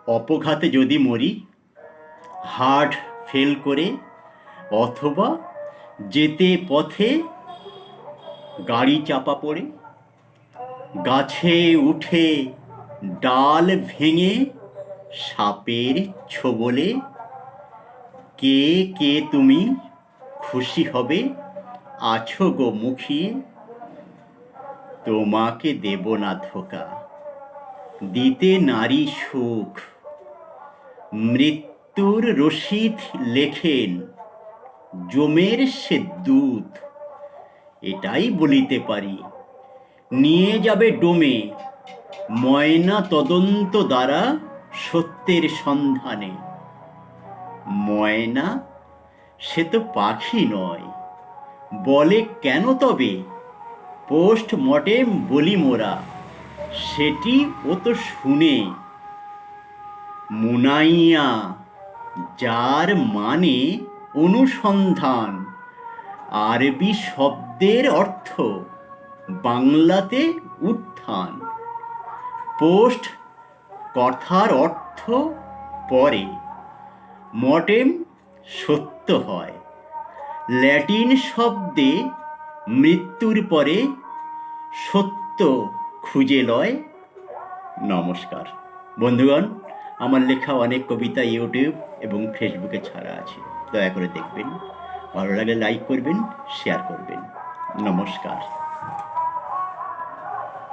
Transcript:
অপঘাতে যদি মরি, heart fail করে, অথবা যেতে পথে গাড়ি চাপা পড়ে, গাছে উঠে ডাল ভেঙে সাপের ছোবলে, কে কে তুমি খুশি হবে আছো গো মুখিয়ে? তোমাকে দেব না ধোকা, দিতে নারী সুখ। মৃত্যুর রসিদ লেখেন জমের সে দূত। এটাই বলিতে পারি, নিয়ে যাবে ডোমে ময়না তদন্ত দ্বারা সত্যের সন্ধানে। ময়না সে তো পাখি নয়, বলে কেন তবে পোস্টমর্টেম বলি মোরা, সেটি ও তো শুনে। মুনাইয়া, যার মানে অনুসন্ধান, আরবি শব্দের অর্থ বাংলাতে উত্থান। পোস্ট কথার অর্থ পরে, মর্টেম সত্য হয়। ল্যাটিন শব্দে মৃত্যুর পরে সত্য খুঁজে লয়। নমস্কার বন্ধুগণ, আমার লেখা অনেক কবিতা ইউটিউব এবং ফেসবুকে ছাড়া আছে, দয়া করে দেখবেন। ভালো লাগলে লাইক করবেন, শেয়ার করবেন। নমস্কার।